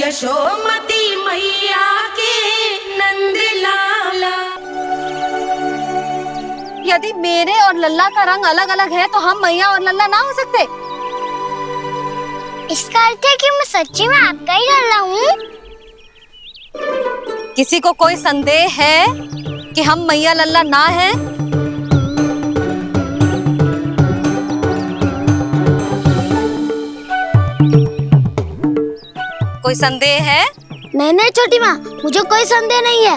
यशोमती मैया के नंद लाला। यदि मेरे और लल्ला का रंग अलग अलग है तो हम मैया और लल्ला ना हो सकते? इसका अर्थ है कि मैं सच्ची में आपका ही लल्ला हूँ? किसी को कोई संदेह है कि हम मैया लल्ला ना हैं? कोई संदेह है? नहीं छोटी माँ, मुझे कोई संदेह नहीं है।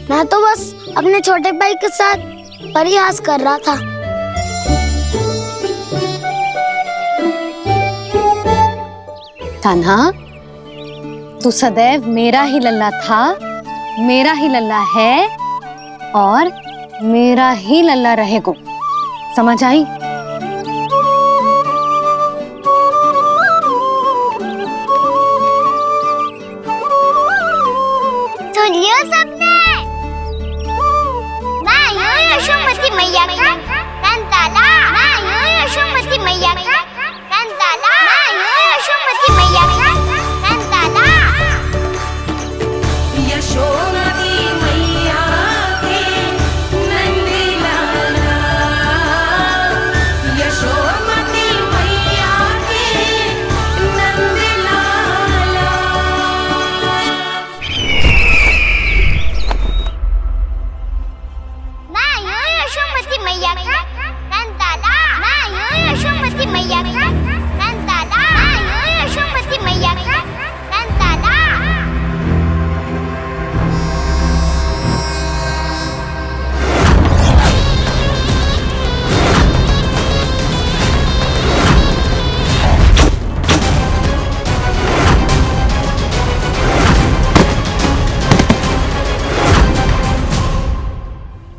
मैं तो बस अपने छोटे भाई के साथ परिहास कर रहा था। कान्हा, तू सदैव मेरा ही लल्ला था, मेरा ही लल्ला है और मेरा ही लल्ला रहेगा। समझ आई? सुन लियो सबने, मैं हूँ यशोमती मैया का कंताला। मैं हूँ यशोमती मैया का कंताला। मैं हूँ यशोमती मैया का कंताला। यशोमती मैया के नंद लाला। यशोमती मैया के नंद लाला। मैं हूँ यशोमती मैया का कंताला। मैं हूँ यशोमती मैया का कंताला। मैं हूँ यशोमती मैया का कंताला।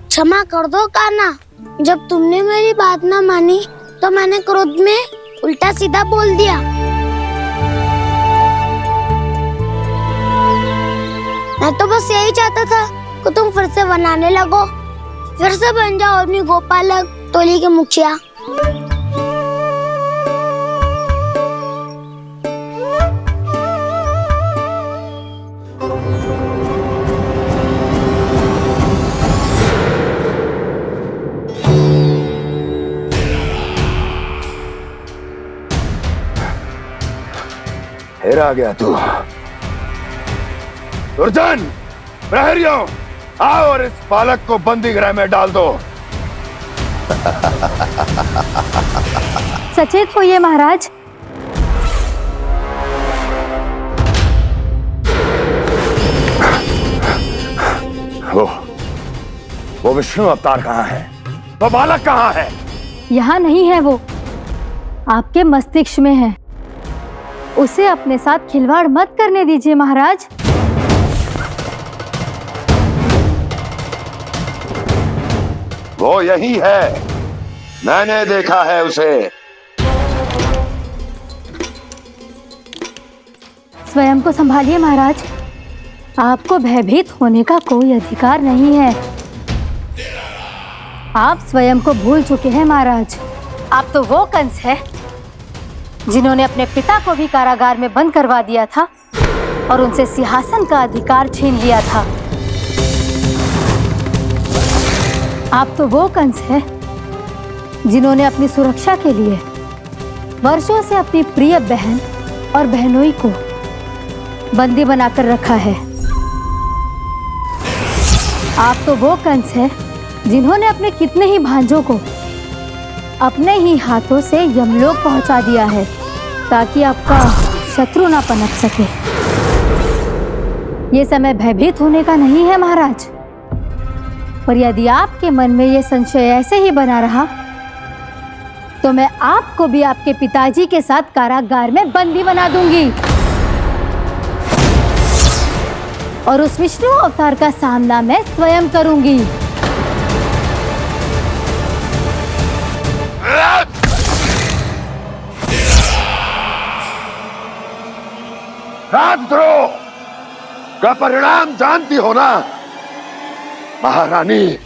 क्षमा कर दो कान्हा, जब तुमने मेरी बात ना मानी तो मैंने क्रोध में उल्टा सीधा बोल दिया। मैं तो बस यही चाहता था कि तुम फिर से बनाने लगो, फिर से बन जाओ अपनी गोपालक टोली के मुखिया। फिर आ गया तू। दुर्जन, प्रहरियों, आओ और इस बालक को बंदी गृह में डाल दो। सचेत होइए महाराज। वो विष्णु अवतार कहाँ है? वो बालक कहाँ है? यहाँ नहीं है, वो आपके मस्तिष्क में है। उसे अपने साथ खिलवाड़ मत करने दीजिए महाराज। वो यही है, मैंने देखा है उसे। स्वयं को संभालिए महाराज, आपको भयभीत होने का कोई अधिकार नहीं है। आप स्वयं को भूल चुके हैं महाराज। आप तो वो कंस है जिन्होंने अपने पिता को भी कारागार में बंद करवा दिया था और उनसे सिंहासन का अधिकार छीन लिया था। आप तो वो कंस है जिन्होंने अपनी सुरक्षा के लिए वर्षों से अपनी प्रिय बहन और बहनोई को बंदी बनाकर रखा है। आप तो वो कंस है जिन्होंने अपने कितने ही भांजों को अपने ही हाथों से यमलोक पहुंचा दिया है ताकि आपका शत्रु ना पनप सके। ये समय भयभीत होने का नहीं है महाराज, पर यदि आपके मन में ये संशय ऐसे ही बना रहा तो मैं आपको भी आपके पिताजी के साथ कारागार में बंदी बना दूंगी और उस विष्णु अवतार का सामना मैं स्वयं करूंगी। राजद्रोह का परिणाम जानती हो ना महारानी?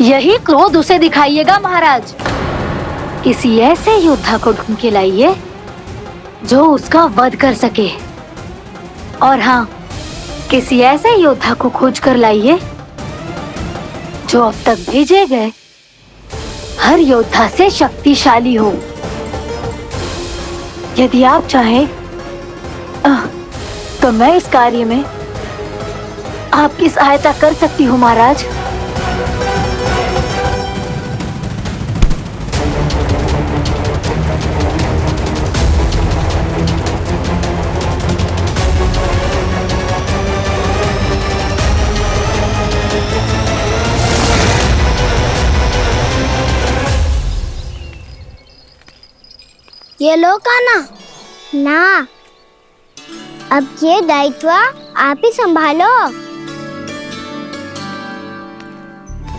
यही क्रोध उसे दिखाइएगा महाराज। किसी ऐसे योद्धा को ढूंढ के लाइए जो उसका वध कर सके। और हाँ, किसी ऐसे योद्धा को खोज कर लाइए जो अब तक भेजे गए हर योद्धा से शक्तिशाली हो। यदि आप चाहें तो मैं इस कार्य में आपकी सहायता कर सकती हूँ महाराज। ये लो कान्हा। ना, अब ये दायित्व आप ही संभालो।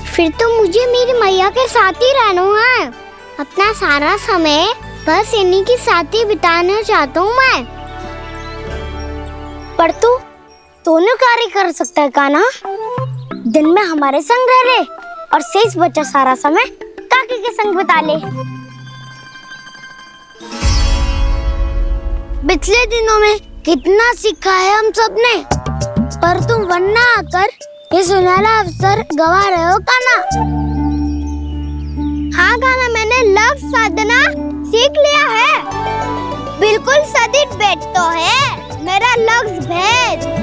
फिर तो मुझे मेरी मैया के साथ ही रहना है। अपना सारा समय बस इन्हीं के साथ ही बिताना चाहता हूँ मैं। पर तू दोनों कार्य कर सकता है कान्हा। दिन में हमारे संग रह ले और शेष बचा सारा समय काकी के संग बिता ले। पिछले दिनों में कितना सीखा है हम सब ने, पर तुम वरना आकर ये सुनहरा अवसर गवा रहे हो कान्हा। हाँ कान्हा, मैंने लक्ष्य साधना सीख लिया है। बिल्कुल सदित भेद तो है मेरा लक्ष्य भेद।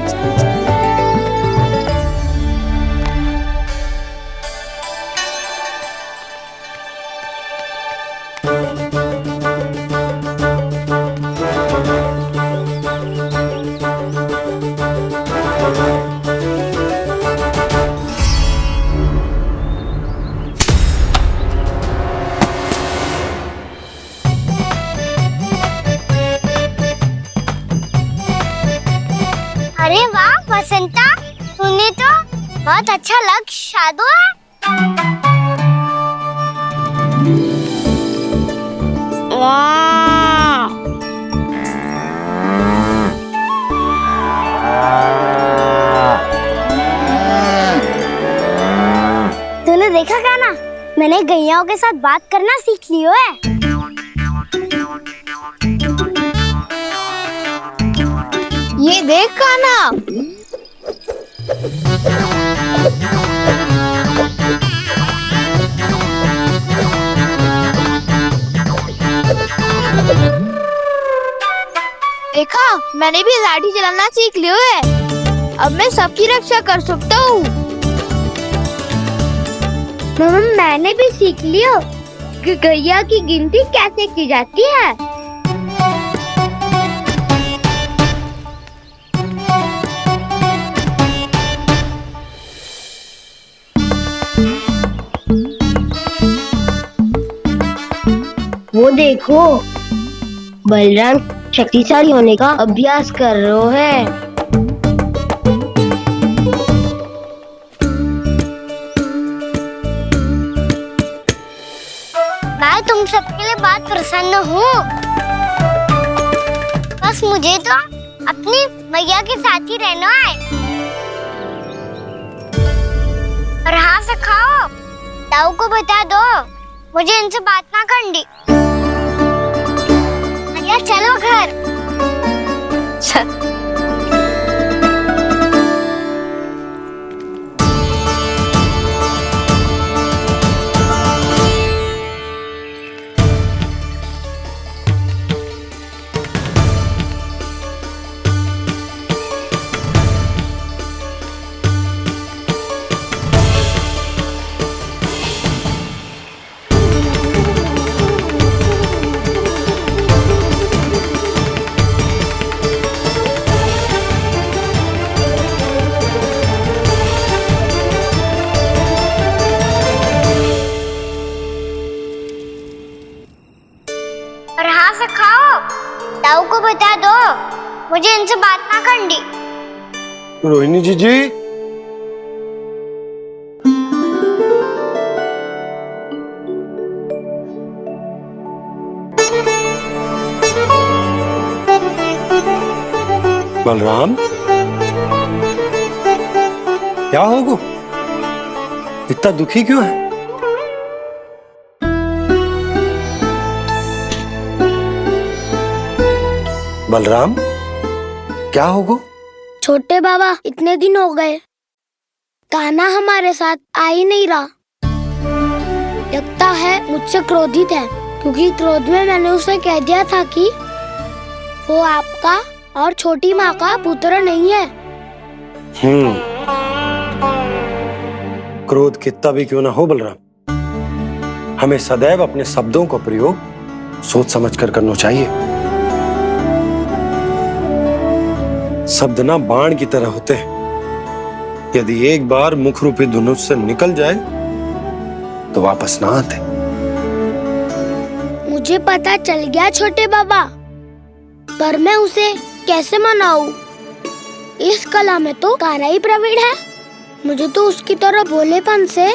अरे वाह बसंता, तूने तो बहुत अच्छा लक्ष्य साधा है। वाह, तूने देखा कान्हा, मैंने गैयाओं के साथ बात करना सीख लियो है। ये देख कान्हा, देखा, मैंने भी लाठी चलाना सीख लिया है। अब मैं सबकी रक्षा कर सकता हूँ। मैंने भी सीख लियो कि गैया की गिनती कैसे की जाती है। वो देखो, बलराम शक्तिशाली होने का अभ्यास कर रहे हैं। मैं तुम सबके लिए बहुत प्रसन्न हूँ। बस मुझे तो अपनी मैया के साथ ही रहना है। और हाँ से खाओ, ताऊ को बता दो मुझे इनसे बात ना करनी। मैया चलो घर। और हाँ से खाओ, ताऊ को बता दो मुझे इनसे बात ना करनी। रोहिणी जी बलराम, क्या होगा? इतना दुखी क्यों है? बलराम, क्या होगा? छोटे बाबा, इतने दिन हो गए कान्हा हमारे साथ आ ही नहीं रहा। लगता है मुझसे क्रोधित है, क्योंकि क्रोध में मैंने उसे कह दिया था कि वो आपका और छोटी माँ का पुत्र नहीं है। क्रोध कितना भी क्यों ना हो बलराम, हमें सदैव अपने शब्दों का प्रयोग सोच समझ कर करना चाहिए। शब्द ना बाण की तरह होते हैं, यदि एक बार मुख रूपी धनुष से निकल जाए तो वापस ना आते। मुझे पता चल गया छोटे बाबा, पर मैं उसे कैसे मनाऊं? इस कला में तो कान्हा ही प्रवीण है। मुझे तो उसकी तरह भोलेपन से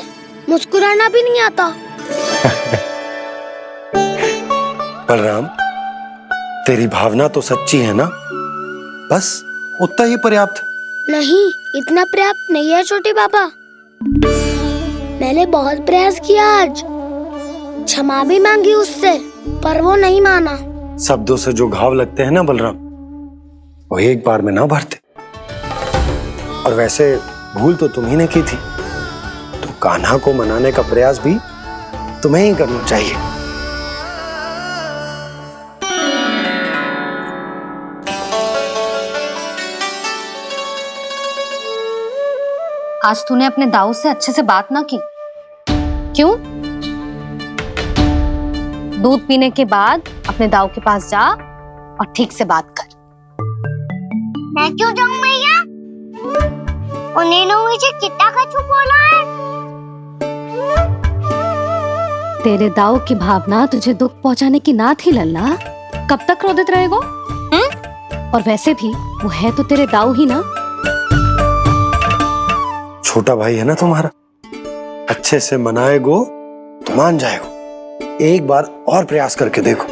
मुस्कुराना भी नहीं आता। बलराम, तेरी भावना तो सच्ची है ना, बस उतना ही पर्याप्त। नहीं, इतना पर्याप्त नहीं है छोटे बाबा। मैंने बहुत प्रयास किया आज, क्षमा भी मांगी उससे, पर वो नहीं माना। शब्दों से जो घाव लगते हैं ना बलराम, वो एक बार में ना भरते। और वैसे भूल तो तुम्ही ने की थी, तो कान्हा को मनाने का प्रयास भी तुम्हें ही करना चाहिए। आज तूने अपने दाऊ से अच्छे से बात ना की, क्यों? दूध पीने के बाद अपने दाऊ के पास जा और ठीक से बात कर। मैं क्यों जाऊं भैया? उन्होंने मुझे कितना कछु बोला है। तेरे दाऊ की भावना तुझे दुख पहुंचाने की ना थी लल्ला, कब तक क्रोधित रहेगो? और वैसे भी वो है तो तेरे दाऊ ही ना। छोटा भाई है ना तुम्हारा, अच्छे से मनाएगो तो मान जाएगो। एक बार और प्रयास करके देखो।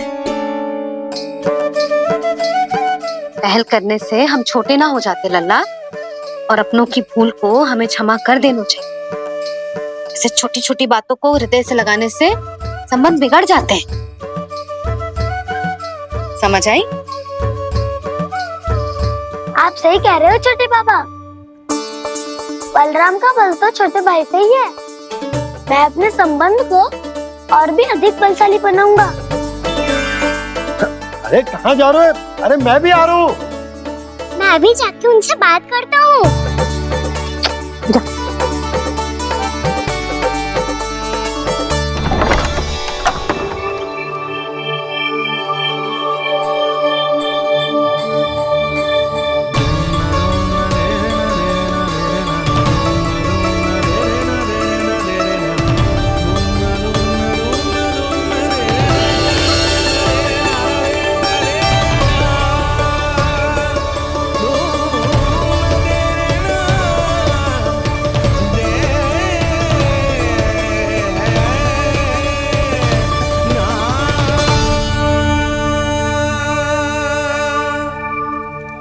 पहल करने से हम छोटे ना हो जाते लल्ला, और अपनों की भूल को हमें क्षमा कर देना चाहिए। ऐसे छोटी छोटी बातों को हृदय से लगाने से संबंध बिगड़ जाते हैं। समझ आई? आप सही कह रहे हो छोटे बाबा। बलराम का बल तो छोटे भाई से ही है। मैं अपने संबंध को और भी अधिक बलशाली बनाऊंगा। अरे कहाँ जा रहे हो? अरे मैं भी आ रहा हूँ। मैं अभी जाके उनसे बात करता हूँ।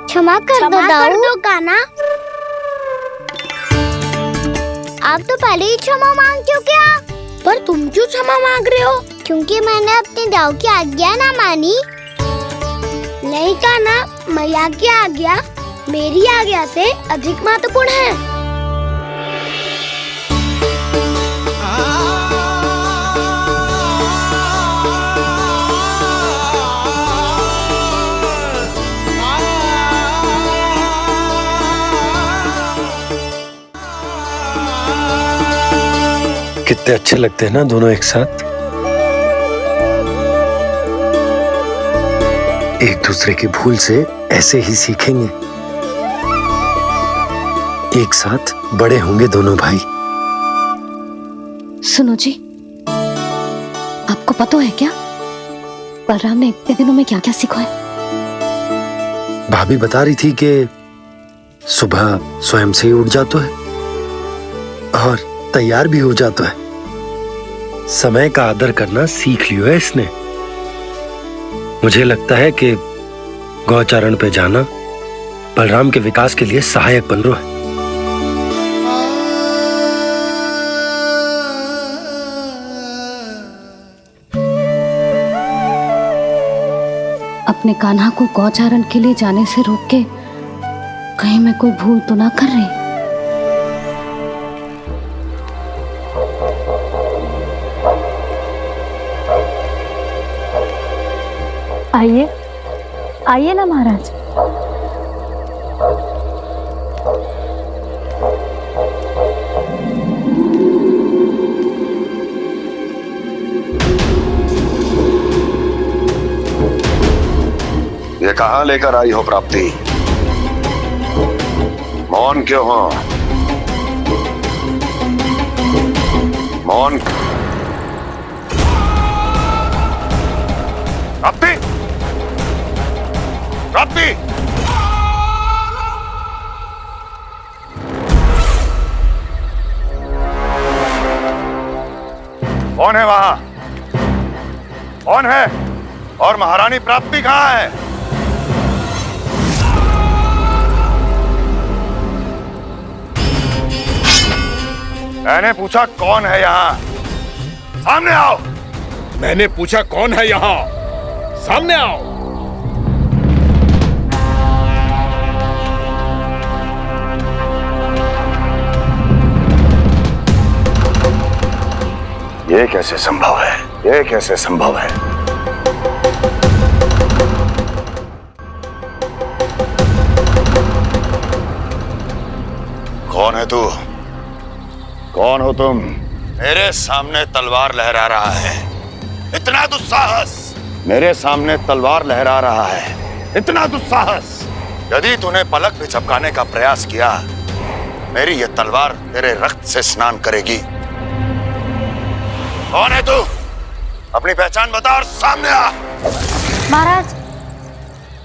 क्षमा कर दो कान्हा। आप तो पहले ही क्षमा मांगते हो क्या? पर तुम क्यों क्षमा मांग रहे हो? क्योंकि मैंने अपने दाऊ की आज्ञा ना मानी। नहीं कान्हा, मैया की आज्ञा मेरी आज्ञा से अधिक महत्वपूर्ण है। कितने अच्छे लगते हैं ना दोनों एक साथ। एक दूसरे की भूल से ऐसे ही सीखेंगे। एक साथ बड़े होंगे दोनों भाई। सुनो जी, आपको पता है क्या बलराम ने इतने दिनों में क्या क्या सीखा है? भाभी बता रही थी कि सुबह स्वयं से ही उठ जाता है और तैयार भी हो जाता है। समय का आदर करना सीख लियो है इसने। मुझे लगता है कि गौचारण पे जाना बलराम के विकास के लिए सहायक बन रहा है। अपने कान्हा को गौचारण के लिए जाने से रोक के कहीं मैं कोई भूल तो ना कर रही। आइए आइए ना महाराज। ये कहाँ लेकर आई हो प्राप्ति? मौन क्यों हो? मौन। प्राप्ति, प्राप्ति, कौन है वहां? कौन है? और महारानी प्राप्ति कहाँ है? मैंने पूछा कौन है यहाँ? सामने आओ। मैंने पूछा कौन है यहाँ? सामने आओ। ये कैसे संभव है? ये कैसे संभव है? कौन है तू? कौन हो तुम? मेरे सामने तलवार लहरा रहा है। इतना दुस्साहस! मेरे सामने तलवार लहरा रहा है। इतना दुस्साहस! यदि तूने पलक भी झपकाने का प्रयास किया, मेरी ये तलवार तेरे रक्त से स्नान करेगी। कौन है तू? अपनी पहचान बता और सामने आ। महाराज,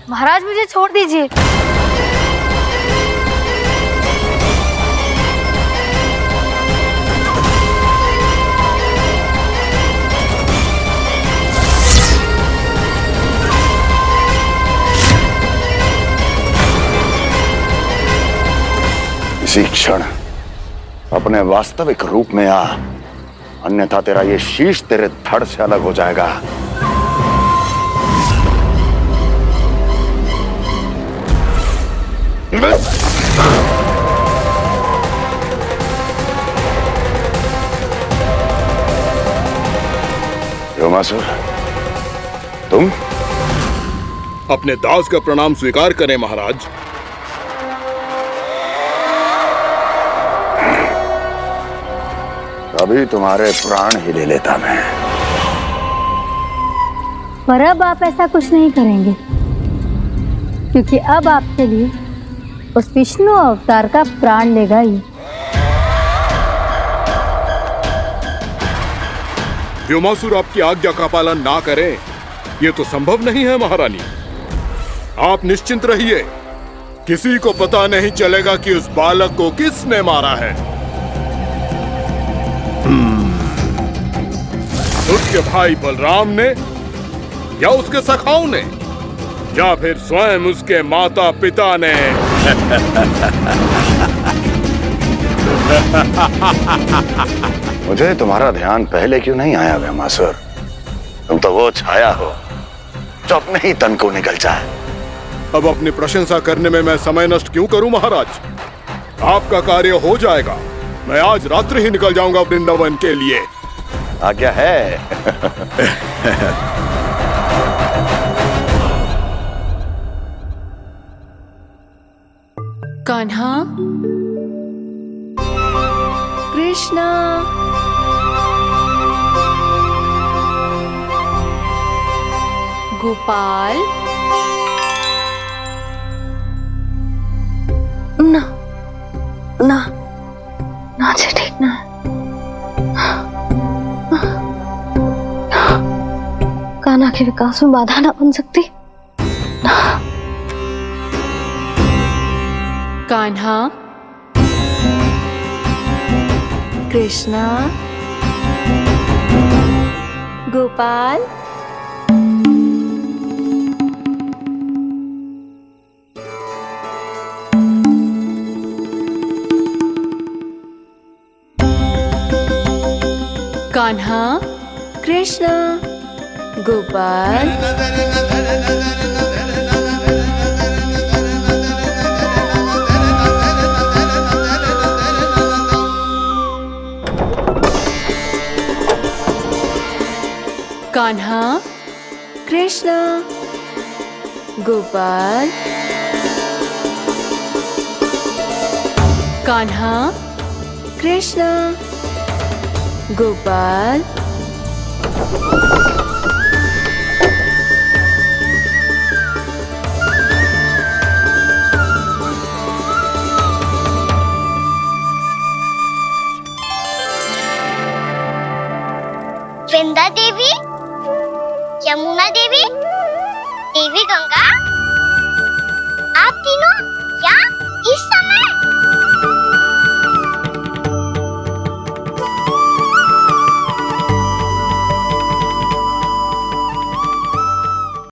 महाराज मुझे छोड़ दीजिए। इसी क्षण अपने वास्तविक रूप में आ, अन्यथा तेरा ये शीश तेरे धड़ से अलग हो जाएगा। व्योमासुर, तुम? अपने दास का प्रणाम स्वीकार करें महाराज। अभी तुम्हारे प्राण ही ले लेता मैं। पर अब आप ऐसा कुछ नहीं करेंगे, क्योंकि अब आपके लिए उस विष्णु अवतार का प्राण लेगा ही। व्योमासुर आपकी आज्ञा का पालन ना करें, ये तो संभव नहीं है महारानी। आप निश्चिंत रहिए, किसी को पता नहीं चलेगा कि उस बालक को किसने मारा है। उसके भाई बलराम ने, या उसके सखाओं ने, या फिर स्वयं उसके माता पिता ने। मुझे तुम्हारा ध्यान पहले क्यों नहीं आया व्योमासुर? तुम तो वो छाया हो जो अपने ही तन को निकल जाए। अब अपनी प्रशंसा करने में मैं समय नष्ट क्यों करूं महाराज? आपका कार्य हो जाएगा। मैं आज रात्रि ही निकल जाऊंगा वृंदावन के लिए। आज्ञा है। कान्हा, कृष्णा, गोपाल। ना ना ना जी, ठीक ना। कान्हा के विकास में बाधा ना बन सकती। कान्हा, कृष्णा, गोपाल। कान्हा, कृष्णा, गोपाल। कान्हा, कृष्णा, गोपाल, कान्हा, कृष्णा, गोपाल। वृंदा देवी, यमुना देवी, देवी गंगा, आप तीनों यहाँ इस समय?